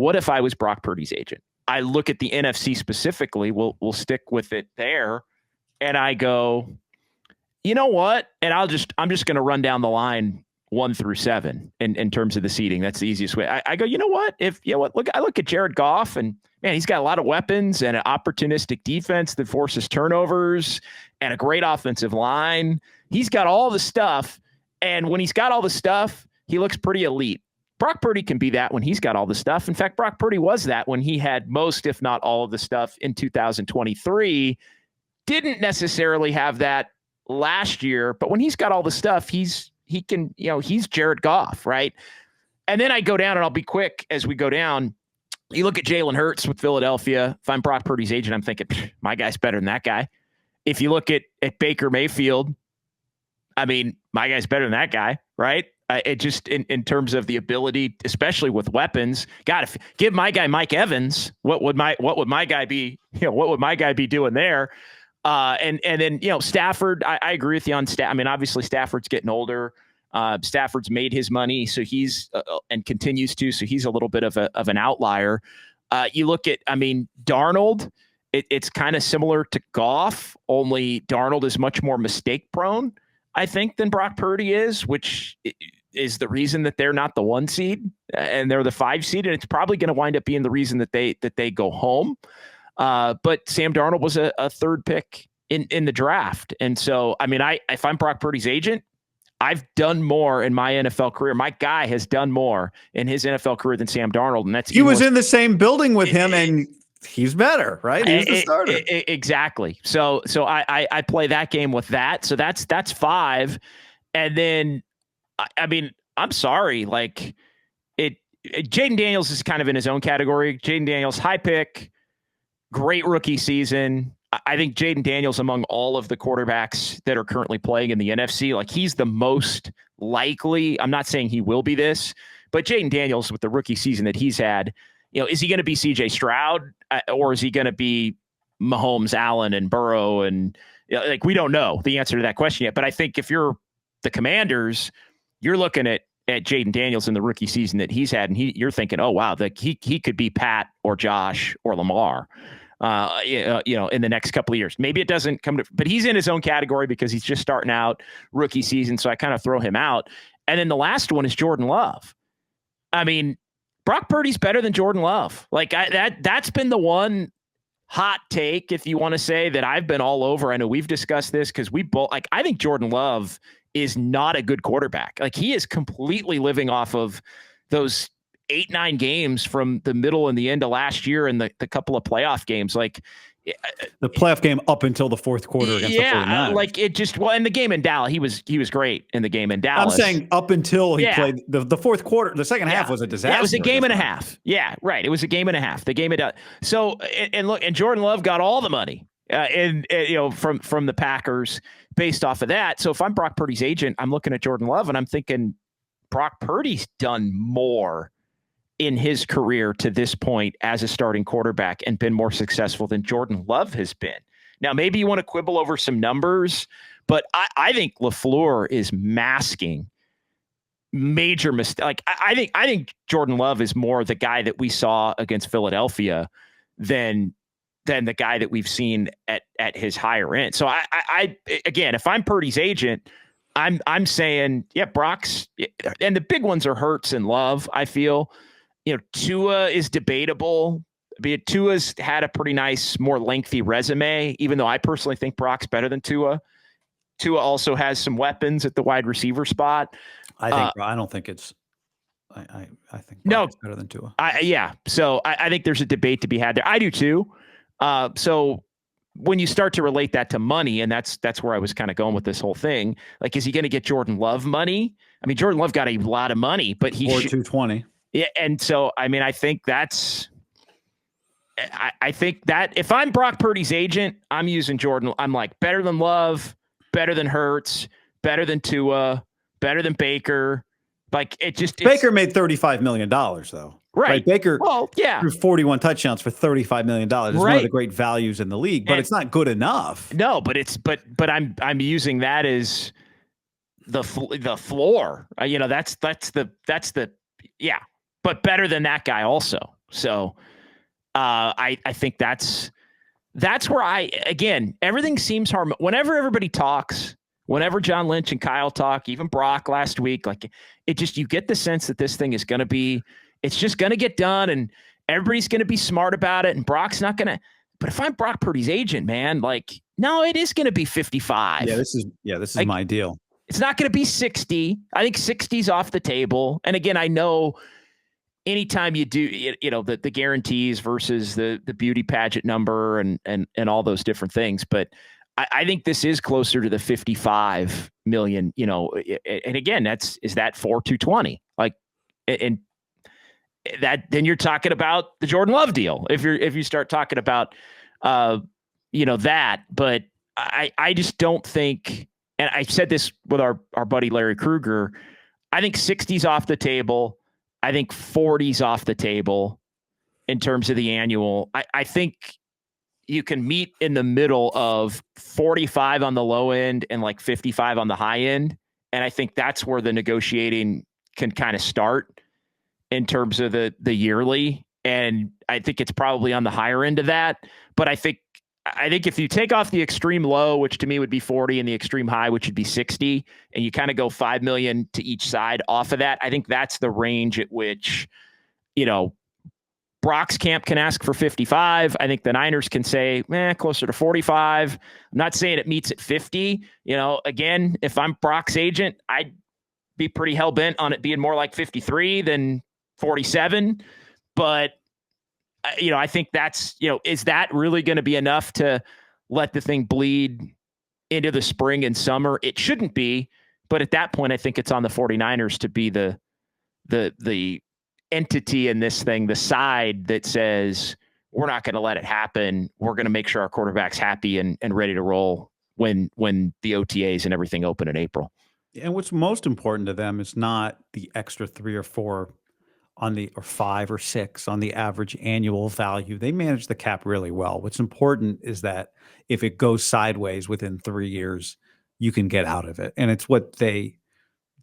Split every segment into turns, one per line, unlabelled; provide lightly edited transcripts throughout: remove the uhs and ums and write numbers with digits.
what if I was Brock Purdy's agent? I look at the NFC specifically. We'll stick with it there, and I go, you know what? And I'm just going to run down the line 1 through 7 in terms of the seeding. That's the easiest way. I go, you know what? I look at Jared Goff, and man, he's got a lot of weapons and an opportunistic defense that forces turnovers and a great offensive line. He's got all the stuff, and when he's got all the stuff, he looks pretty elite. Brock Purdy can be that when he's got all the stuff. In fact, Brock Purdy was that when he had most, if not all of the stuff in 2023. Didn't necessarily have that last year, but when he's got all the stuff, he's Jared Goff, right? And then I go down, and I'll be quick as we go down. You look at Jalen Hurts with Philadelphia. If I'm Brock Purdy's agent, I'm thinking, my guy's better than that guy. If you look at Baker Mayfield, I mean, my guy's better than that guy, right? It just in terms of the ability, especially with weapons. God, if give my guy Mike Evans, what would my guy be? What would my guy be doing there? And then Stafford. I agree with you on Stafford. I mean, obviously Stafford's getting older. Stafford's made his money, so he's and continues to. So he's a little bit of an outlier. You look at, Darnold. It's kind of similar to Goff, only Darnold is much more mistake prone, I think, than Brock Purdy is, which is the reason that they're not the 1 seed and they're the 5 seed, and it's probably going to wind up being the reason that they go home. But Sam Darnold was a 3rd pick in the draft, and so if I'm Brock Purdy's agent, I've done more in my NFL career. My guy has done more in his NFL career than Sam Darnold, and he was
in the same building with him, and he's better, right? He's the starter.
Exactly. So I play that game with that. So that's 5. And then, I'm sorry. Jayden Daniels is kind of in his own category. Jayden Daniels, high pick, great rookie season. I think Jayden Daniels, among all of the quarterbacks that are currently playing in the NFC, he's the most likely. I'm not saying he will be this, but Jayden Daniels, with the rookie season that he's had, is he going to be CJ Stroud or is he going to be Mahomes, Allen, and Burrow? And we don't know the answer to that question yet. But I think if you're the Commanders, you're looking at Jayden Daniels in the rookie season that he's had, and you're thinking, oh wow, he could be Pat or Josh or Lamar, in the next couple of years. Maybe it doesn't come to, but he's in his own category because he's just starting out rookie season. So I kind of throw him out. And then the last one is Jordan Love. Brock Purdy's better than Jordan Love. That's been the one hot take, if you want to say, that I've been all over. I know we've discussed this because we both I think Jordan Love is not a good quarterback. He is completely living off of those 8-9 games from the middle and the end of last year and the couple of playoff games.
The playoff game up until the 4th quarter against the 49ers.
In the game in Dallas, he was great in the game in Dallas.
I'm saying up until he played the 4th quarter, the second half was a disaster.
Yeah, it was a game and a half. Yeah, right. It was a game and a half. The game of Dallas. So and Jordan Love got all the money from the Packers based off of that. So if I'm Brock Purdy's agent, I'm looking at Jordan Love and I'm thinking Brock Purdy's done more in his career to this point as a starting quarterback and been more successful than Jordan Love has been. Now, maybe you want to quibble over some numbers, but I think LaFleur is masking major mistake. I think Jordan Love is more the guy that we saw against Philadelphia than the guy that we've seen at his higher end. So I again, if I'm Purdy's agent, I'm saying, Brock's, and the big ones are Hurts and Love, I feel. Tua is debatable. Tua's had a pretty nice, more lengthy resume, even though I personally think Brock's better than Tua. Tua also has some weapons at the wide receiver spot.
I don't think it's. I think Brock's better than Tua.
So I think there's a debate to be had there. I do too. So when you start to relate that to money, and that's where I was kind of going with this whole thing. Is he going to get Jordan Love money? Jordan Love got a lot of money, but he
or 220.
Yeah, and so I think that's. I think that if I'm Brock Purdy's agent, I'm using Jordan. I'm better than Love, better than Hurts, better than Tua, better than Baker.
Baker made $35 million though.
Right.
Baker threw 41 touchdowns for $35 million. It's one of the great values in the league, but it's not good enough.
No, but I'm using that as the floor. That's the but better than that guy also. So I think that's where everything seems harmonious. Whenever everybody talks, whenever John Lynch and Kyle talk, even Brock last week, like you get the sense that this thing is going to be, it's just going to get done and everybody's going to be smart about it. And Brock's not going to, but if I'm Brock Purdy's agent, man, like, no, it is going to be 55.
Yeah, this is like, my deal.
It's not going to be 60. I think 60's off the table. And again, I know anytime you do, the guarantees versus the beauty pageant number and all those different things. But I think this is closer to the 55 million, and again, is that 4/220? Like, and that, then you're talking about the Jordan Love deal. If you start talking about, that, but I just don't think, and I said this with our buddy Larry Krueger, I think 60's off the table. I think 40's off the table in terms of the annual. I think you can meet in the middle of 45 on the low end and like 55 on the high end. And I think that's where the negotiating can kind of start in terms of the yearly. And I think it's probably on the higher end of that. But I think if you take off the extreme low, which to me would be 40, and the extreme high, which would be 60, and you kind of go 5 million to each side off of that, I think that's the range at which, Brock's camp can ask for 55. I think the Niners can say, closer to 45. I'm not saying it meets at 50. Again, if I'm Brock's agent, I'd be pretty hell-bent on it being more like 53 than 47. But I think that's, is that really going to be enough to let the thing bleed into the spring and summer? It shouldn't be. But at that point, I think it's on the 49ers to be the entity in this thing, the side that says, we're not going to let it happen. We're going to make sure our quarterback's happy and ready to roll when the OTAs and everything open in April.
And what's most important to them is not the extra 3 or 4 or 5 or 6 on the average annual value. They manage the cap really well. What's important is that if it goes sideways within 3 years, you can get out of it. And it's what they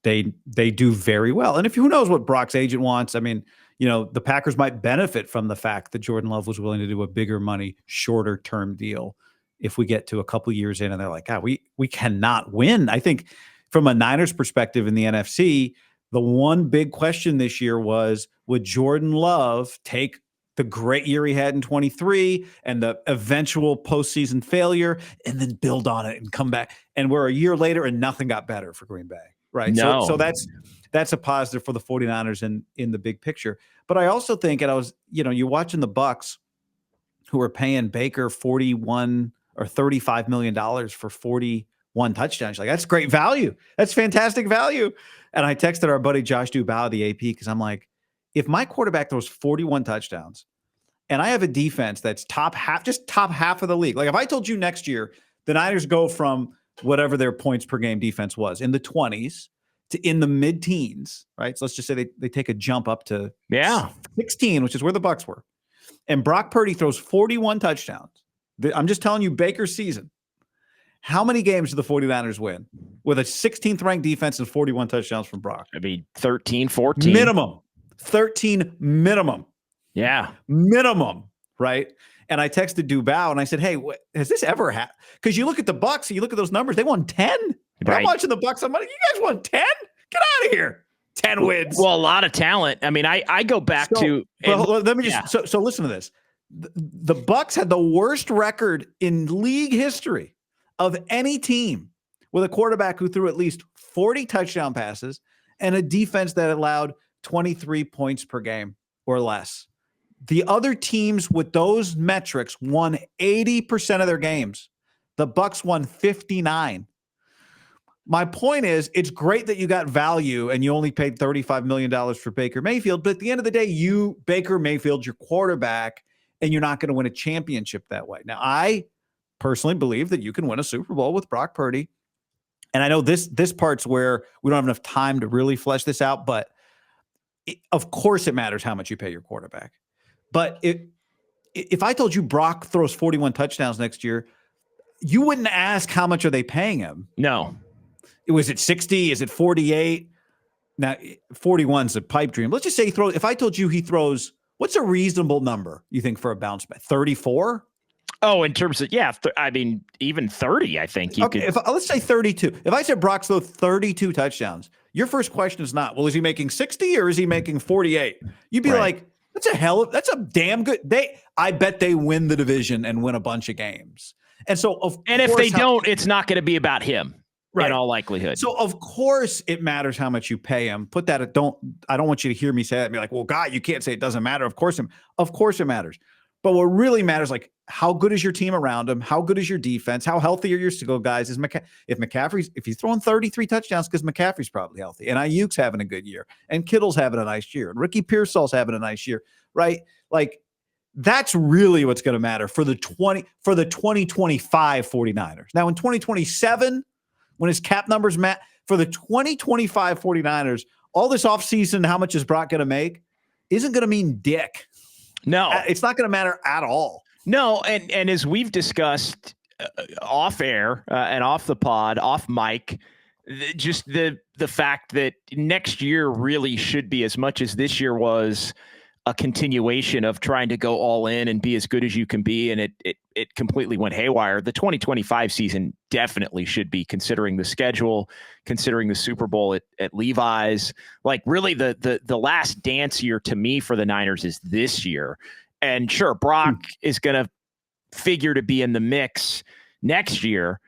do very well. And who knows what Brock's agent wants? I mean, the Packers might benefit from the fact that Jordan Love was willing to do a bigger money, shorter term deal if we get to a couple years in and they're like, God, we cannot win. I think from a Niners perspective in the NFC, the one big question this year was, would Jordan Love take the great year he had in 23 and the eventual postseason failure and then build on it and come back? And we're a year later and nothing got better for Green Bay. Right.
No.
So that's a positive for the 49ers in the big picture. But I also think, and I was, you're watching the Bucs who are paying Baker $41 or $35 million for 41 touchdowns. Like, that's great value. That's fantastic value. And I texted our buddy Josh Dubow of the AP because I'm like, if my quarterback throws 41 touchdowns and I have a defense that's top half of the league, like if I told you next year the Niners go from whatever their points per game defense was in the 20s to in the mid-teens, right? So let's just say they take a jump up to 16, which is where the Bucs were. And Brock Purdy throws 41 touchdowns. I'm just telling you, Baker's season. How many games do the 49ers win with a 16th ranked defense and 41 touchdowns from Brock?
I mean, 13, 14.
Minimum. 13 minimum.
Yeah.
Minimum, right? And I texted Dubow and I said, hey, has this ever happened? Because you look at the Bucs, you look at those numbers, they won 10. Right. I'm watching the Bucs. I'm like, you guys won 10? Get out of here. 10 wins.
Well, a lot of talent. I mean, I go back to.
Let me just. So listen to this. The Bucs had the worst record in league history of any team with a quarterback who threw at least 40 touchdown passes and a defense that allowed 23 points per game or less. The other teams with those metrics won 80% of their games. The Bucs won 59. My point is, it's great that you got value and you only paid $35 million for Baker Mayfield, but at the end of the day, Baker Mayfield's your quarterback, and you're not going to win a championship that way. Now, I personally believe that you can win a Super Bowl with Brock Purdy. And I know this part's where we don't have enough time to really flesh this out, but of course it matters how much you pay your quarterback. But if I told you Brock throws 41 touchdowns next year, you wouldn't ask how much are they paying him.
No.
Was it 60? Is it 48? Now, 41's a pipe dream. Let's just say if I told you he throws, What's a reasonable number you think for a bounce back? 34?
Oh, in terms of, I mean, even 30, I think you could.
Let's say 32. If I said Brock's throw 32 touchdowns, your first question is not, well, is he making 60 or is he making 48? You'd be like, that's a damn good. I bet they win the division and win a bunch of games. And so,
if they don't, it's not going to be about him. Right. In all likelihood.
So of course it matters how much you pay him. I don't want you to hear me say that and be like, well, God, you can't say it doesn't matter. Of course it matters. But what really matters, like, how good is your team around him? How good is your defense? How healthy are your skill guys? If he's throwing 33 touchdowns, because McCaffrey's probably healthy, and Ayuk's having a good year, and Kittle's having a nice year, and Ricky Pearsall's having a nice year, right? Like, that's really what's going to matter for the 2025 49ers. Now in 2027, when his cap numbers for the 2025 49ers, all this offseason, how much is Brock going to make isn't going to mean dick.
No,
it's not going to matter at all.
No. And as we've discussed off air and off the pod, off mic, just the fact that next year really should be, as much as this year was, a continuation of trying to go all in and be as good as you can be. And it completely went haywire. The 2025 season definitely should be, considering the schedule, considering the Super Bowl at Levi's. Like, really the last dance year to me for the Niners is this year. And sure, Brock is going to figure to be in the mix next year.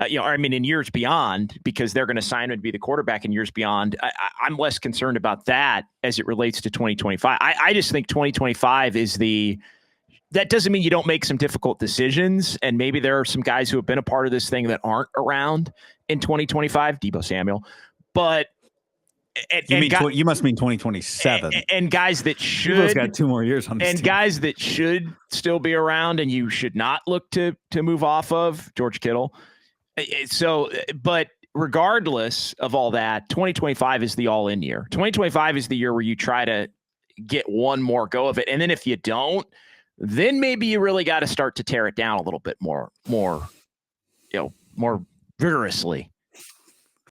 In years beyond, because they're going to sign him to be the quarterback in years beyond. I'm less concerned about that as it relates to 2025. I just think 2025 that doesn't mean you don't make some difficult decisions. And maybe there are some guys who have been a part of this thing that aren't around in 2025, Deebo Samuel, but
you must mean 2027
and guys that should.
Deebo's got 2 more years on this
and
team.
Guys that should still be around and you should not look to move off of. George Kittle. So, but regardless of all that, 2025 is the all-in year. 2025 is the year where you try to get one more go of it. And then if you don't, then maybe you really got to start to tear it down a little bit more vigorously.